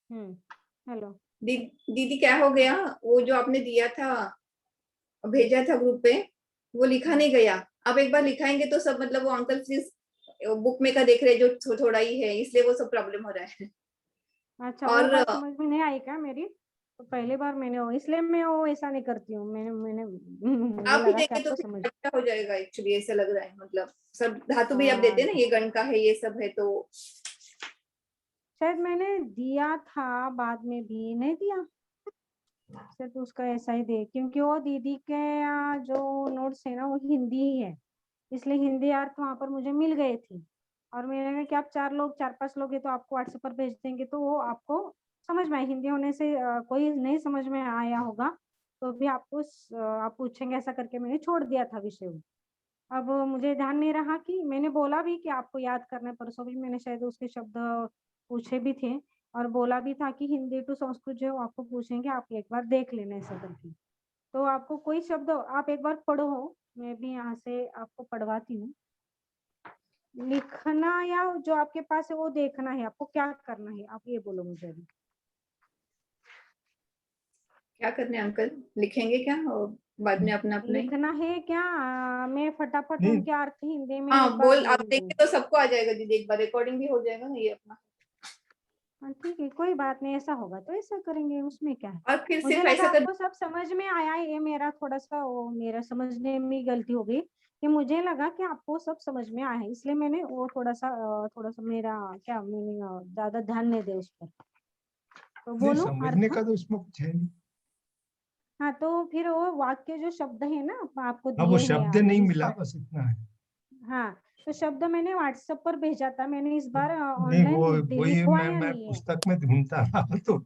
Hello दीदी क्या हो गया? वो जो आपने दिया था, भेजा था ग्रुप पे, वो लिखा नहीं गया। आप एक बार लिखाएंगे तो सब, मतलब वो अंकल प्लीज बुक में का देख रहे हैं जो थोड़ा ही है, इसलिए वो सब प्रॉब्लम हो रहा है। अच्छा, वो और बात समझ में नहीं आई क्या मेरी? तो पहली बार मैंने वो, इसलिए मैं वो ऐसा नहीं करती हूँ। मैंने मुझे आप ही लगा कि देंगे तो आपको समझ। फिर अच्छा हो जाएगा, एक्चुअली ऐसा लग रहा है। मतलब सब धातु भी आप देते हाँ, हैं ना, ये गण का है, ये सब है तो। शायद मैंने दिया था, बाद में भी नहीं दिया। सिर्फ उसका ऐसा ही दे, क्योंकि वो दीदी के जो नोट्स है ना वो हिंदी ही है, इसलिए हिंदी अर्थ वहां पर मुझे मिल गए थे। और मैंने कहा कि आप 4-5 लोग है तो आपको व्हाट्सएप पर भेज देंगे तो वो आपको समझ में आए। हिंदी होने से कोई नहीं समझ में आया होगा तो भी आपको आप पूछेंगे, ऐसा करके मैंने छोड़ दिया था विषय वो। अब मुझे ध्यान नहीं रहा कि मैंने बोला भी कि आपको याद करना है, परसों भी मैंने शायद उसके शब्द पूछे भी थे और बोला भी था कि हिंदी टू संस्कृत जो है वो आपको पूछेंगे, आप एक बार देख लेना ऐसा करके। तो आपको कोई शब्द आप एक बार पढ़ो, मैं भी यहाँ से आपको पढ़वाती हूँ। लिखना या जो आपके पास है वो देखना है, आपको क्या करना है आप ये बोलो मुझे अभी। क्या करने अंकल, लिखेंगे क्या और बाद में अपना अपना ही? लिखना है क्या? मैं फटाफट नहीं, उनके अर्थ हिंदी में हाँ एक बार बोल, आप बोल दूं? देंगे तो सबको आ जाएगा दीदी, एक बार रिकॉर्डिंग भी हो जाएगा ना ये अपना। हाँ ठीक है, कोई बात नहीं, ऐसा होगा तो ऐसा करेंगे, उसमें क्या है। और फिर मुझे सिर्फ लगा ऐसा कर। आपको सब समझ में आया है, ये मेरा थोड़ा सा वो मेरा समझने में गलती हो गई कि मुझे लगा कि आपको सब समझ में आया है, इसलिए मैंने वो थोड़ा सा मेरा क्या, मैंने ज्यादा ध्यान नहीं दे उस पर। तो नहीं बोलो समझने अर्थ। का तो इसमें कुछ है नहीं। हाँ तो फिर वो वाक्य जो शब्द है ना आपको हाँ, वो दिए हैं शब्द अभी नहीं इस मिला, बार। बस इतना है। हाँ, तो शब्द मैंने व्हाट्सएप पर भेजा था, मैंने इस बार नहीं, वो ऑनलाइन वही लिखवाया मैं नहीं है। पुस्तक में ढूंढता रहा तो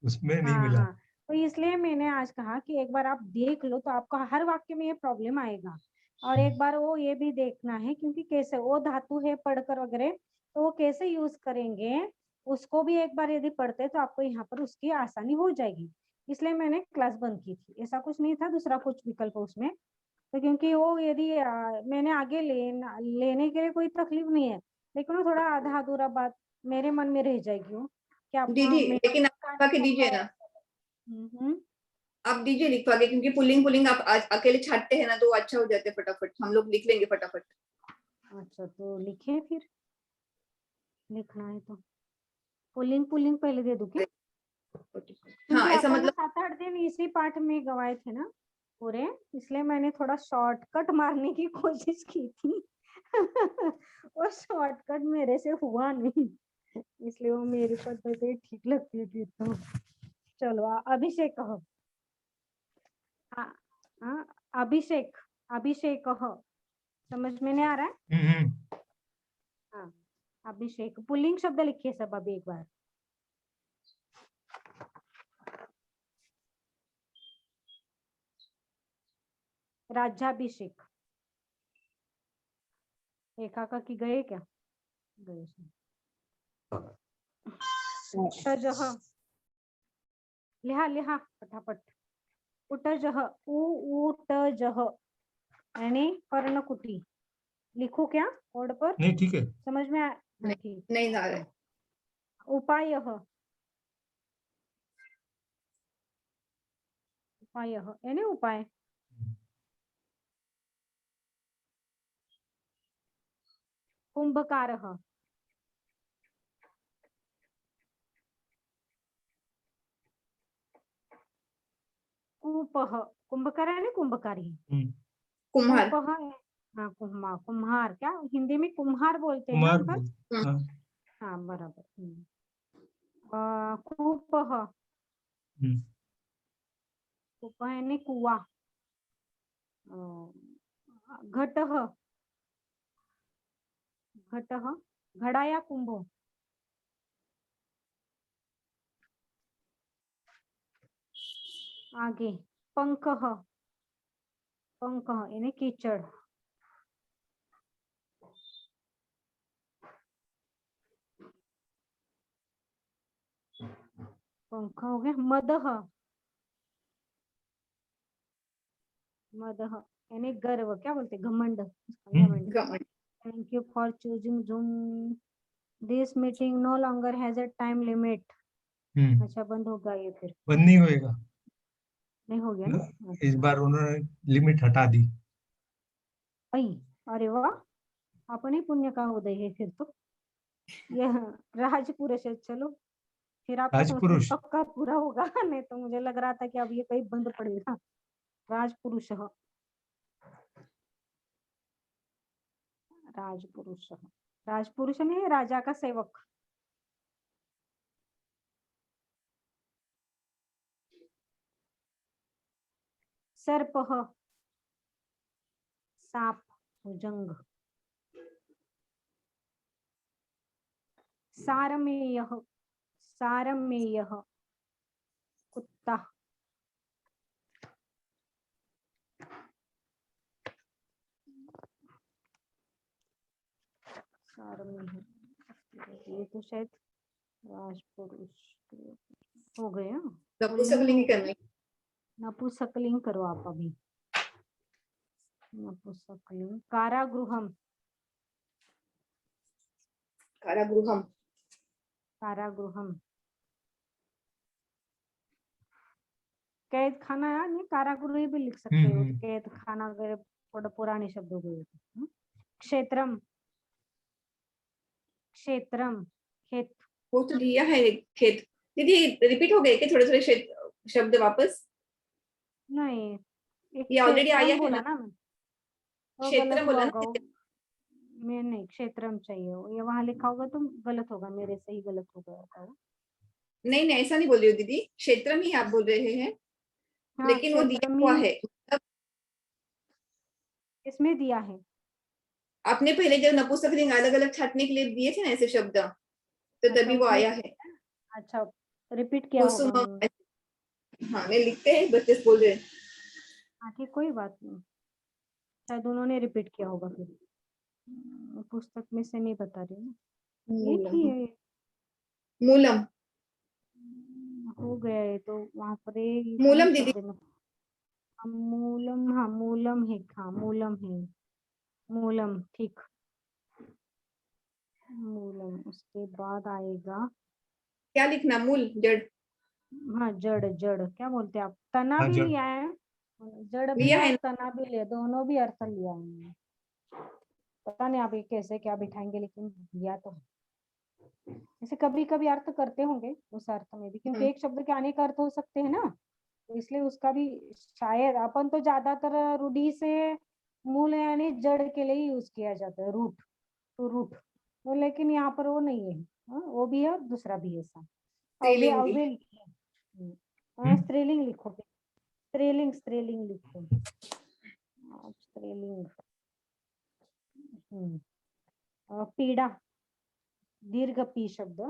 उसमें नहीं हाँ मिला। हाँ, तो इसलिए मैंने आज कहा कि एक बार आप देख लो तो आपको हर वाक्य में ये प्रॉब्लम आएगा। और एक बार वो ये भी देखना है क्योंकि कैसे वो धातु है पढ़कर वगैरह, तो वो कैसे यूज करेंगे उसको भी एक बार यदि पढ़ते तो आपको यहाँ पर उसकी आसानी हो जाएगी। इसलिए मैंने क्लास बंद की थी, ऐसा कुछ नहीं था दूसरा कुछ विकल्प उसमें। तो क्योंकि वो यदि मैंने आगे लेने के लिए कोई तकलीफ नहीं है, लेकिन वो थोड़ा आधा अधूरा बात मेरे मन में रह जाएगी वो कि आपको दीदी मेरा लेकिन आप लिखवा के कहानी दीजिए समझ। ना। हम्म। आप दीजिए लिखवा के, क्योंकि पुलिंग पुलिंग आप आज अकेले छाटते हैं ना तो वो अच्छा हो जाते हैं फटाफट, हम लोग लिख लेंगे फटाफट। अच्छा तो लिखे फिर, लिखना है तो पुलिंग पुलिंग पहले दे दूं क्या? हाँ क्योंकि ऐसा अपन मतलब। 7-8 दिन इसी पाठ में गवाए थे ना पूरे, इसलिए मैंने थोड़ा शॉर्टकट मारने की कोशिश की थी और शॉर्टकट मेरे से हुआ नहीं, इसलिए वो मेरी पद्धति ठीक लगती है फिर तो। चलो अभिषेक कहो। हाँ हाँ, अभिषेक, अभिषेक कहो, समझ में नहीं आ रहा है? हाँ, अभिषेक पुल्लिंग शब्द लिखिए सब अभी एक बार। राज्याभिषेक, एकाका की गए क्या? गए। उटजह, लिहा लिहा फटाफट। उटजह, उटजह यानी पर्णकुटी। लिखो क्या बोर्ड पर? नहीं, ठीक है। समझ में आया? हाँ नहीं, ठीक। नहीं आ रहा है। उपायः, उपायः यानी उपाय। कुंभकारः, कूपः, कुंभकार यानी कुंभकारी। कुम्हार। कूपः, हाँ कुम्हार, क्या हिंदी में कुम्हार बोलते हैं ना कुमार अंकल? बोल। हम्म, हाँ। हाँ बराबर। कूपः, हम्म। कूपः यानी कुआ। घटः, घटः घड़ा या कुंभ। आगे पंखः, पंखः यानी कीचड़। पंखा हो गया। मदः, मदः यानी गर्व, क्या बोलते घमंड, घमंड। घमंड। Thank you for choosing Zoom, this meeting no longer has a time limit. अच्छा बंद होगा ये फिर, बंद नहीं होएगा नहीं हो गया ना? ना, इस बार उन्होंने लिमिट हटा दी। आई, अरे वाह, अपने पुण्य का उदय है फिर तो। यह राजपुरुष है, चलो फिर आपका संस्कृत राजपुरुष पक्का पूरा होगा। नहीं तो मुझे लग रहा था कि अब ये कहीं बंद पड़ेगा। राजपुरुष, राजपुरुष, राजपुरुष में राजा का सेवक। सर्प, सांप, भुजंग। सारमेय, सारमेय, कुत्ता। सारमेय, ये तो शायद राजपुरुष हो गया। नपुंसकलिंग करना है। नपुंसकलिंग करो आप अभी। नपुंसकलिंग, कारागृहम, कारागृहम, कारागृहम, कैद खाना है, नहीं कारागृह भी लिख सकते हो, कैद खाना वगैरह थोड़ा पुराने शब्द हो गए। क्षेत्रम, क्षेत्रम, खेत। वो तो दिया है खेत। दीदी रिपीट हो गए क्या थोड़े थोड़े शब्द वापस? नहीं, एक ये ऑलरेडी आया क्षेत्रम है बोला ना, ना मैं, वो क्षेत्र गलत हुआ बोला होगा। ना। मैं नहीं, क्षेत्रम चाहिए, ये वहां लिखा होगा तो गलत होगा, मेरे से ही गलत हो गया था वो। नहीं नहीं ऐसा नहीं बोल रही हो दीदी, क्षेत्र में ही आप बोल रहे हैं, हाँ, लेकिन वो दिया क्षेत्र हुआ में है। मतलब इसमें दिया है। आपने पहले जब नपुंसकलिंग अलग अलग छाटने के लिए दिए थे ना ऐसे शब्द, तो अच्छा तभी वो उसमें, आया है। अच्छा रिपीट किया होगा कुसुम, उन्होंने। हाँ नहीं लिखते हैं, बच्चे बोल रहे हैं। हाँ ठीक, कोई बात नहीं, शायद उन्होंने रिपीट किया होगा फिर। पुस्तक में से नहीं बता रही ना, एक ही मूलम, है। मूलम, हो गया है तो वहां पर एक इतना ही मूलम दीदी। शब्द में। मूलम, हाँ मूलम है, हाँ मूलम है, मूलम ठीक। मूलम, उसके बाद आएगा, क्या लिखना? मूल, जड़ हाँ जड़, जड़ क्या बोलते हैं आप, तना हाँ भी जड़ लिया है, जड़ भी लिया है है और ना? तना भी लिया, दोनों भी अर्थ लिया है। पता नहीं आप ये कैसे क्या बिठाएंगे, लेकिन दिया तो है। जैसे कभी कभी अर्थ करते होंगे उस अर्थ में भी, क्योंकि एक शब्द के अनेक अर्थ हो सकते हैं ना, तो इसलिए उसका भी शायद, अपन तो ज्यादातर रूढ़ी से मूल यानी जड़ के लिए यूज किया जाता है, रूट टू रूट, तो लेकिन यहाँ पर वो नहीं है। हाँ, वो भी है और दूसरा भी है ऐसा। अव्य, स्त्रीलिंगी। अव्य लिखो। हाँ स्त्रीलिंग लिखो, स्त्रीलिंग, स्त्रीलिंग लिखो। स्त्रीलिंग। पीड़ा, दीर्घ पी शब्द,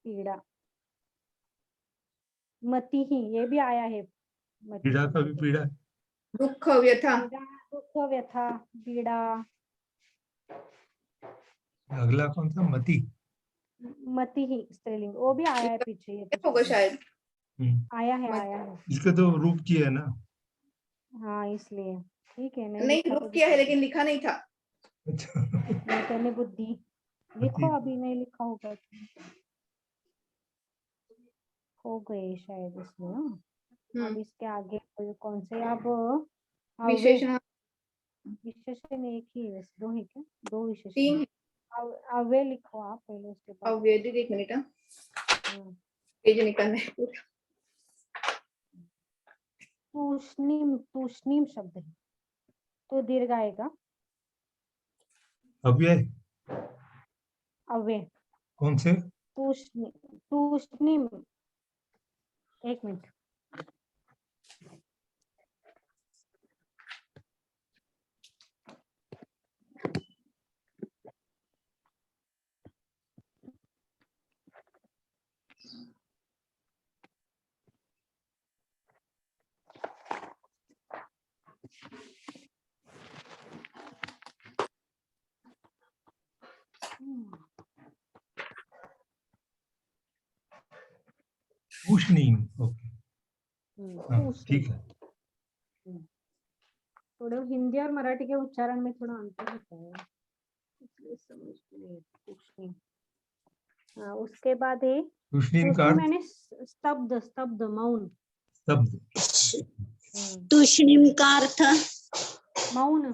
पीड़ा। मति ही, ये भी आया है मति पीड़ा का शब्द भी तो। पीड़ा, दुख, व्यथा, पीड़ा, दुख, व्यथा, पीड़ा। अगला कौन सा? मति। मति ही स्त्रीलिंग, वो भी आया है पीछे, ये तो क्या होगा शब्द शायद? आया है, मत, आया है। इसका तो रूप की है ना। हाँ इसलिए ठीक है, नहीं नहीं लिखा तो रूप किया है दिक्कत लेकिन लिखा नहीं था। अच्छा नहीं, कहने बुद्धि मति। लिखो, अभी नहीं लिखा होगा तो। हो गए शायद इसमें ना। अब इसके आगे कौन से, अब अव्यय, विशेषण विशेषण एक ही है, दो है क्या? दो विशेषण। तीन। अव्यय लिखो आप पहले, उसके बाद। अवैध, एक मिनट, हम्म, पेज निकालना है पूरा। तूष्णीम, तूष्णीम शब्द है तो दीर्घ आएगा। अव्यय अव्यय, कौन से? तूष्णी, तूष्णीम, एक मिनट। तूष्णीम, ओके हाँ तूष्णीम। ठीक है। थोड़े हिंदी और मराठी के उच्चारण में थोड़ा अंतर होता है, इसलिए समझ में नहीं आता, तूष्णीम। उसके बाद है तुष्णीम का दूसरी अर्थ मैंने स्तब्ध स्तब्ध मौन शब्द। तुष्णिम का अर्थ मौन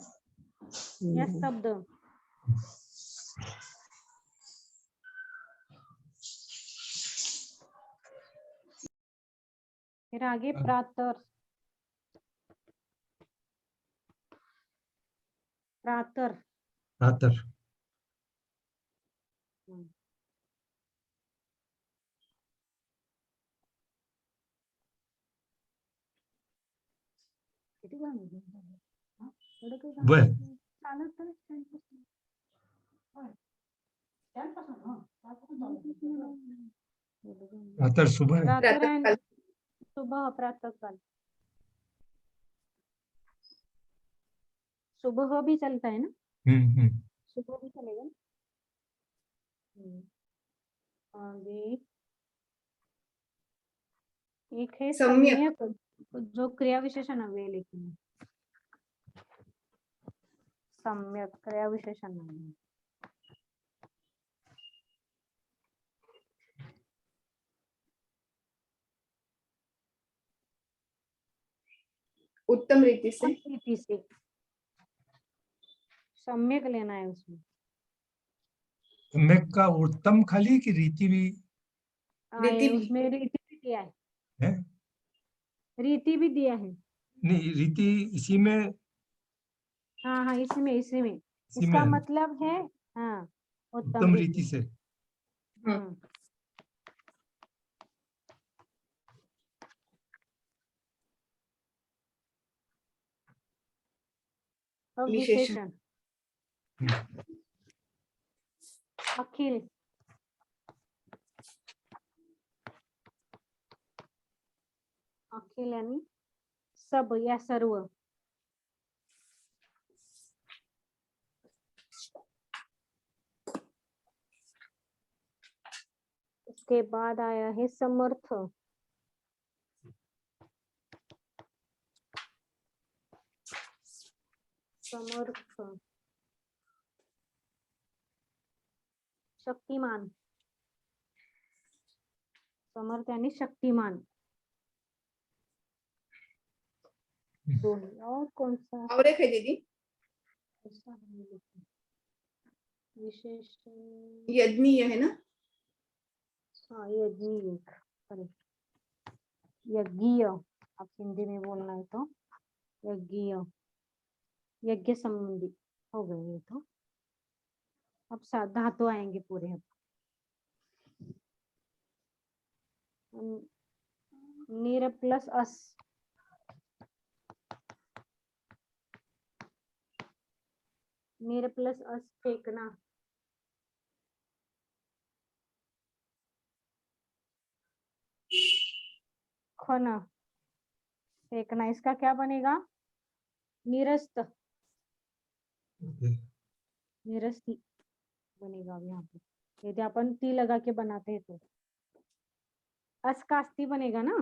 या स्तब्ध। फिर आगे प्रातर प्रातर प्रातर वह प्रातर सुबह है। प्रातः and प्रातःकाल सुबह प्रातः काल सुबह भी चलता है ना, सुबह भी चलेगा ना। आगे एक है सम्यक। सम्यक जो क्रिया विशेषण है लेकिन सम्यक क्रिया विशेषण है। उत्तम रीति से। रीति से सम्यक लेना है उसमें। सम्यक का उत्तम खाली की रीति भी रीति भी। उसमें रीति भी दिया है, है? रीति भी दिया है। नहीं, रीति इसी में हाँ हाँ इसमें इसी में इसका है। मतलब है हाँ उत्तम रीति से। हम्म। अब विशेषण। विशेषण अखिल अखिल यानी सब या सर्व। उसके बाद आया है समर्थ समर्थ शक्तिमान समर्थ यानी शक्तिमान। और कौन सा और एक है दीदी ऐसा है लेकिन विशेषण यज्ञीय है ना। हाँ यज्ञ यज्ञीय आप हिंदी में बोलना है तो यज्ञीय यज्ञ संबंधी हो गए ये तो। अब धातु आएंगे पूरे। नीर प्लस अस नीर प्लस अस फेंकना खना फेंकना इसका क्या बनेगा निरस्त निरस्ती बनेगा अब यहाँ पे यदि अपन ती लगा के बनाते हैं तो अस्कास्ती बनेगा ना।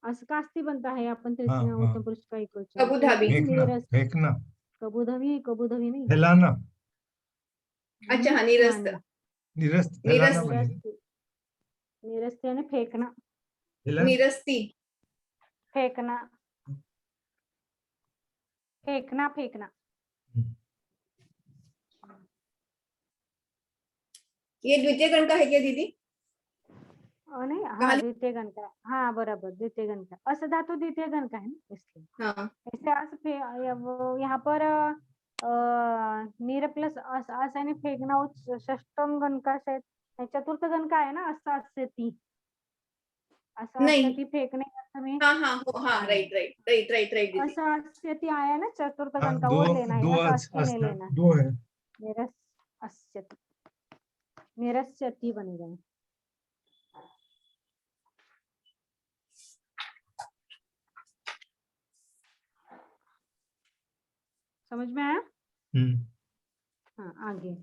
अस्कास्ती बनता है अपन तृतीय उत्तम पुरुष का एक वचन कबूधाबी। फेंकना कबूधवी नहीं फैलाना। अच्छा हाँ निरस्त। निरस्त फैलाना निरस्त। बनेगा। निरस्त यानी फेंकना निरस्ती फेंकना फेंकना फेंकना। ये द्वितीय गण का है क्या दीदी। नहीं हाँ द्वितीय गण का हाँ बराबर द्वितीय गण का अस धातु द्वितीय गण का है ना इसलिए हाँ ऐसे यहाँ पर नीर प्लस अस यानी फेंकना षष्टम गण का शायद चतुर्थ गण का है ना अस्ति नहीं। फेंकने के अर्थ में हाँ हाँ हाँ right right right right right दीदी। अस्ति आया ना चतुर्थ हाँ, गण का वो लेना है अस्ति नहीं लेना दो है। निरस्यति बनेगा। समझ में आया। हाँ आगे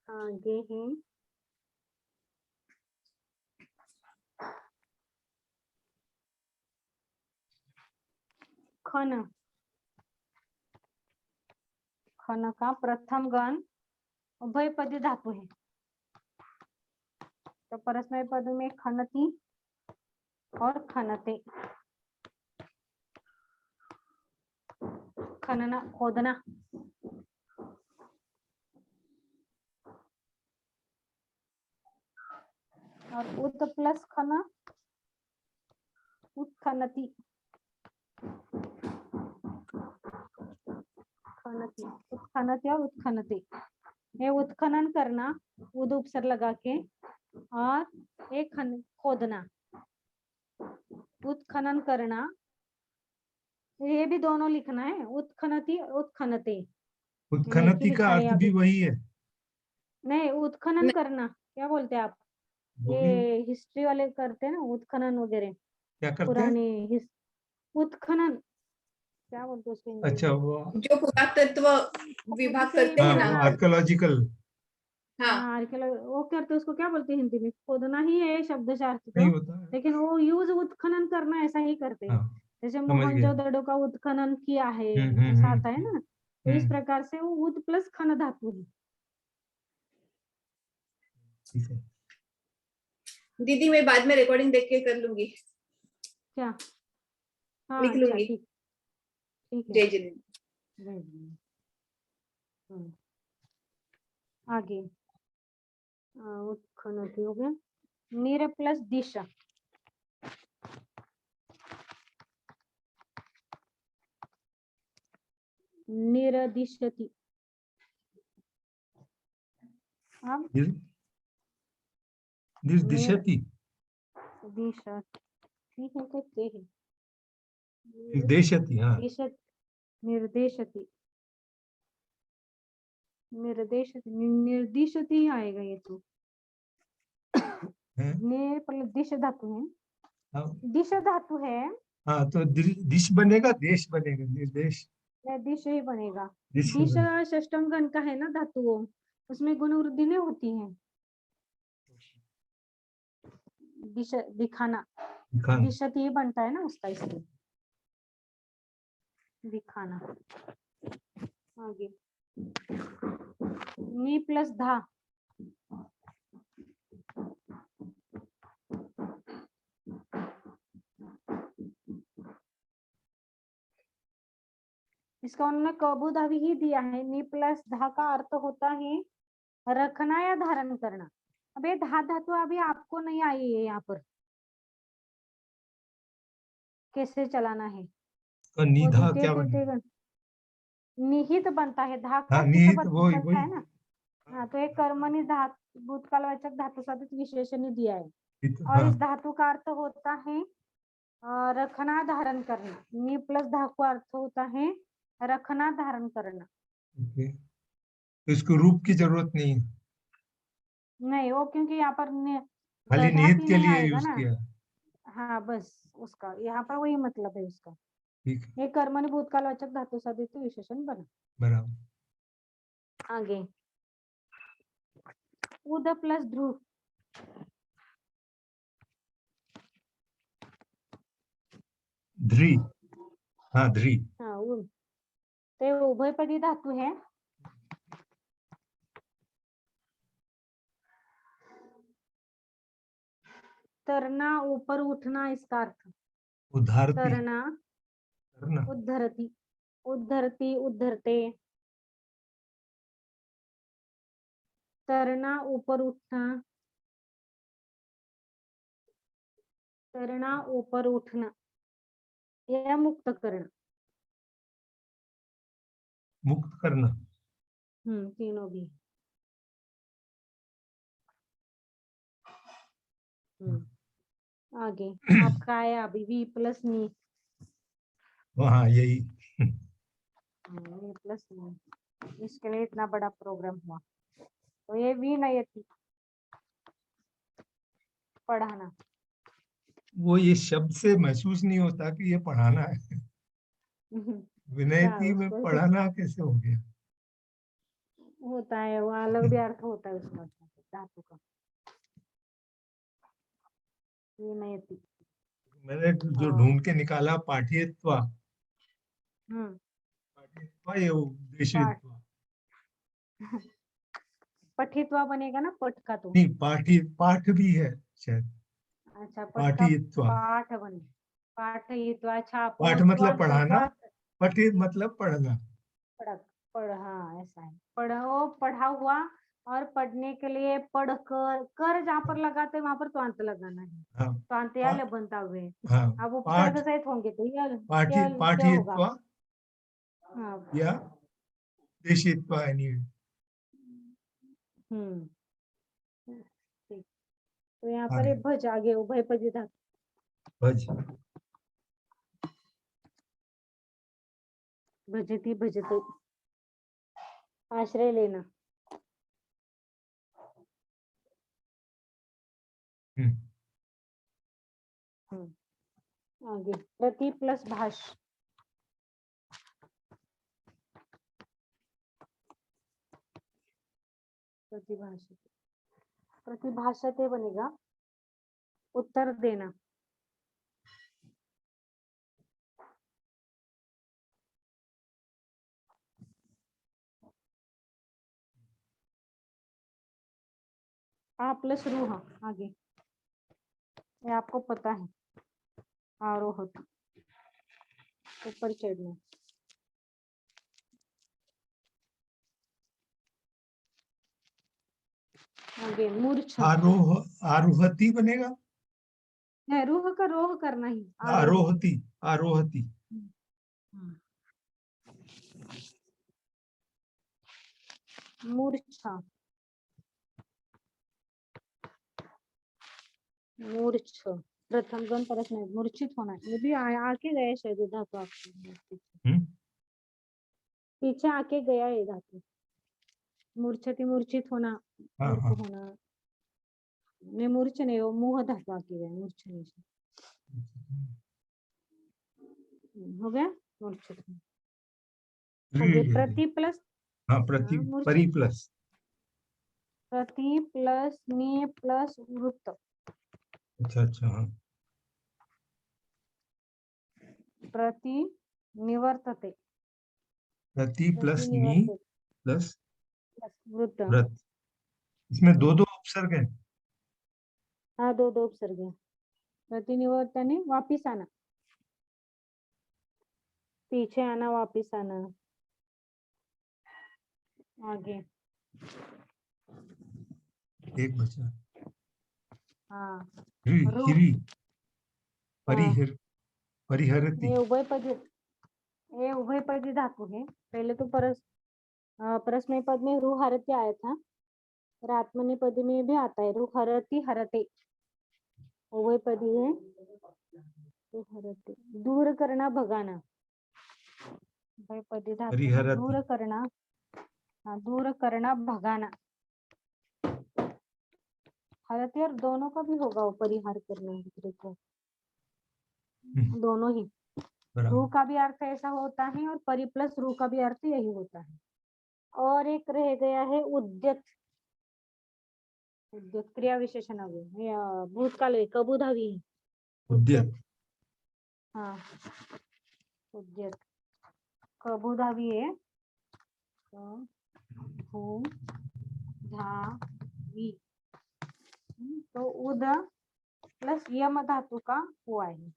आगे है खन खन का प्रथम गण उभयपदी धातु है, तो परस्मय पद में खनती और खनते। खनना खोदना, और उत प्लस खना उत्खनति। खनति, उत्खनति और उत्खनति। ये उत्खनन करना उद उपसर्ग लगा के, और एक खोदना उत्खनन करना, ये भी दोनों लिखना है, उत्खनति और उत्खनते। उत्खनति का अर्थ भी वही है। नहीं, उत्खनन करना क्या बोलते हैं आप? ये हिस्ट्री वाले करते हैं ना उत्खनन वगैरह, क्या करते हैं? पुराने उत्खनन क्या बोलते हैं उसको? अच्छा, वो जो पुरातत्व विभाग करते हैं ना, आर्कियोलॉजिकल। हाँ, वो करते, उसको क्या बोलते हैं हिंदी में? खोदना ही है शब्दशास्त्र नहीं तो, होता है। लेकिन वो यूज उत्खनन करना ऐसा ही करते हैं। हाँ, जैसे समझ गया। मोहनजोदड़ो का उत्खनन किया है, हम्म, ऐसा आता है ना, तो इस प्रकार से वो उद प्लस खन धातु है। ठीक है। दीदी मैं बाद में रिकॉर्डिंग देख के कर लूंगी, क्या? हाँ, लिख अच्छा, लूंगी। ठीक है। जय जिनेन्द्र। जय जिनेन्द्र। आगे उत्खनति हो गया। निर प्लस दिशा, निरदिशति। अब निर्दिशति, दिशा ठीक है, कहते हैं निर्देशति। हाँ, निर्देशति, निर्देशति, निर्दिशति ही आएगा ये तो। ने पहले दिश धातु है, दिश धातु है। हाँ, तो दिश बनेगा, देश बनेगा, निर्देश। दिश ही बनेगा। दिश दिश षष्टम गण का है ना धातुओं, उसमें गुण वृद्धि नहीं होती है। दिश दिखाना, दिशति ही बनता है ना उसका, इसलिए दिखाना। आगे नी प्लस धा, इसका उन्होंने कबूधावी ही दिया है। नी प्लस धा का अर्थ होता है रखना या धारण करना। अब ये धा धातु अभी आपको नहीं आई है, यहाँ पर कैसे चलाना है? निधा क्या बनेगा? निहित बनता है, धा का हाँ, निहित बनता है वही। ना। हाँ, तो एक कर्मणि धातु भूतकालवाचक धातु साधित विशेषण ही दिया है। और हाँ, इस धातु का अर्थ होता है रखना धारण करना। नी प्लस धा का अर्थ होता है रखना धारण करना। तो इसको रूप की जरूरत नहीं है, नहीं, वो क्योंकि यहाँ पर खाली निहित के नहीं लिए आएगा यूज ना। किया। हाँ, बस उसका यहाँ पर वही मतलब है उसका। ठीक है, ये कर्मणि भूतकालवाचक धातु साधित विशेषण बना। बराबर। आगे उद प्लस ध्रुव, ध्री। हाँ, ध्री। हाँ उद, ते उभयपदी धातु है। तरना, ऊपर उठना, इसका अर्थ उद्धारती, तरना, उद्धरती, उद्धरती, उद्धरते। तरना ऊपर उठना, तरना ऊपर उठना या मुक्त करना। मुक्त करना। तीनों भी। आगे आपका आया अभी वी प्लस नी। हाँ, यही। वी प्लस नी, इसके लिए इतना बड़ा प्रोग्राम हुआ। तो ये वी नयति, पढ़ाना। वो ये शब्द से महसूस नहीं होता कि ये पढ़ाना है। विनयती में पढ़ाना कैसे हो गया? होता है, वो अलग भी अर्थ होता है उसका धातु का। विनयति मैंने जो ढूंढ के निकाला पाठ्यत्वा, पाठ्यत्वा ये उद्देश्यत्वा। पठित्वा बनेगा ना, पठ का तो। नहीं, पाठ भी है शायद, अच्छा, पठ का पाठयित्वा। पाठ बने, पाठयित्वा। अच्छा, पाठ पहुंचवा मतलब पढ़ाना, पहुंचवा, पठित मतलब पढ़ना। पढ़ पढ़, हाँ ऐसा है, पढ़ो, पढ़ा हुआ। और पढ़ने के लिए पढ़ कर, कर जहाँ पर लगाते हैं वहां पर तो अंत लगाना है, हाँ, तो अंत या पा, बनता हुए। हाँ, अब पाठ, उपसर्ग सहित होंगे तो यह पाठी, क्या होगा? पाठयित्वा हाँ। या देशित्वा, एनीवे। ठीक। तो यहाँ पर आगे ये भज आगे उभयपदी धातु, भज, भजती भजते, आश्रय लेना। हम्म, आगे प्रति प्लस भाष, प्रतिभाषित, प्रतिभाषते बनेगा उत्तर देना। आ प्लस रूह आगे, ये आपको पता है, आरोहत, ऊपर चढ़ना। आगे मूर्छ, आरोहती बनेगा, है रूह का रोह करना ही, आरोह। आरोहती, आरोहती। मूर्छा, मूर्छ, प्रथम गण परस नहीं, मूर्छित होना, ये भी आके गए शायद धातु आपके पीछे आके गया ये धातु। मूर्छति, मूर्छित होना, हाँ मूर्ख हाँ, होना। नहीं मूर्छ नहीं, वो मुंह धातु आके गया, मूर्छ नहीं। हो गया मूर्छित। आगे प्रति प्लस, हाँ, प्रति, परि मूर्छित, प्लस, प्रति प्लस नि प्लस वृत्त, अच्छा अच्छा, हाँ, प्रति निवर्तते, प्रति प्लस प्रति नी निवर्तते प्लस प्लस वृत्त। व्रत। इसमें दो दो उपसर्ग हैं। हाँ, दो दो उपसर्ग हैं। प्रति निवर्तने वापिस आना, पीछे आना, वापिस आना। आगे एक बचा, हाँ, हिरी, रूह, हिरी, हाँ, परिहरती। ये उभयपदी धातु है। पहले तो परस्मय पद में रूह हरती आया था, और आत्मनेपदी में भी आता है रूह हरती हरते, उभयपदी है। रूह हरते, दूर करना, भगाना, उभयपदी धातु है, परिहरती, दूर करना। हाँ, दूर करना, भगाना। हरते और दोनों का भी होगा, वो परिहार करना, देखो दोनों ही। रूह बराबर। का भी अर्थ ऐसा होता है और परि प्लस रूह का भी अर्थ यही होता है। और एक रह गया है उद्यत, उद्यत क्रिया विशेषण अभी भूतकाल में कबूधावी, उद्यत, उद्यत, हाँ, उद्यत कबूधावी है, भू धावी, तो उद प्लस यम धातु का हुआ है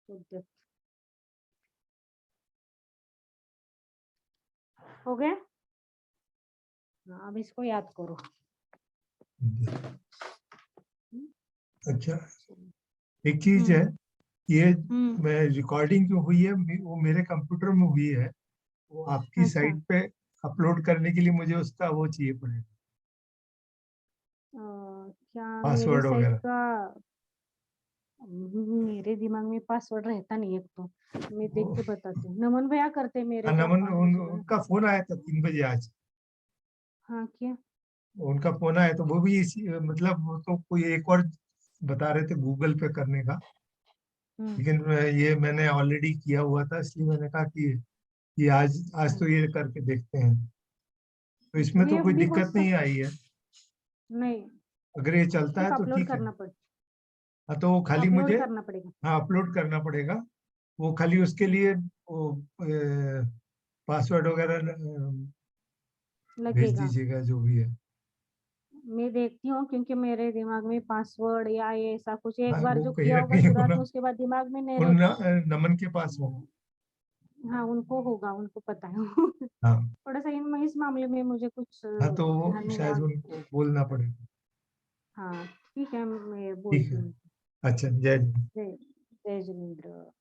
उद्यत। हो गया। अब इसको याद करो। उद्यत। अच्छा, एक चीज है, ये मैं रिकॉर्डिंग जो हुई है वो मेरे कंप्यूटर में हुई है, वो आपकी अच्छा, साइट पे अपलोड करने के लिए मुझे उसका वो चाहिए पड़ेगा, क्या मेरी पासवर्ड साइट वगैरह। का, मेरे दिमाग में पासवर्ड रहता नहीं है, तो मैं देख के बताती हूँ। नमन भैया करते मेरे को नमन, पासवर्ड। उनका फोन आया था 3 बजे आज, हाँ, क्या? उनका फोन आया तो वो भी इसी, मतलब वो तो कोई एक और बता रहे थे गूगल पे करने का, लेकिन ये मैंने ऑलरेडी किया हुआ था, इसलिए मैंने कहा कि आज आज तो ये करके देखते हैं, तो इसमें तो ये कोई भी हो दिक्कत नहीं आई है, नहीं, अगर ये चलता सिर्फ है तो अपलोड ठीक है। करना पड़ेगा, हाँ, तो वो खाली अपलोड मुझे, करना पड़ेगा। हाँ, अपलोड करना पड़ेगा, वो खाली उसके लिए वो पासवर्ड वगैरह भेज लगेगा। दीजिएगा जो भी है। मैं देखती हूँ क्योंकि मेरे दिमाग में पासवर्ड या ये ऐसा कुछ एक हाँ, बार वो जो कहीं किया ना होगा कहीं शुरुआत में उसके बाद दिमाग में नहीं उन रहता। नमन के पास हो। हाँ उनको होगा, उनको पता है। हाँ थोड़ा सा इस मामले में मुझे कुछ हाँ, तो ध्यान में शायद ना। उनको बोलना पड़ेगा। हाँ ठीक है, मैं ठीक बोलती है। हूँ। अच्छा, जय। जय जय जिनेंद्र।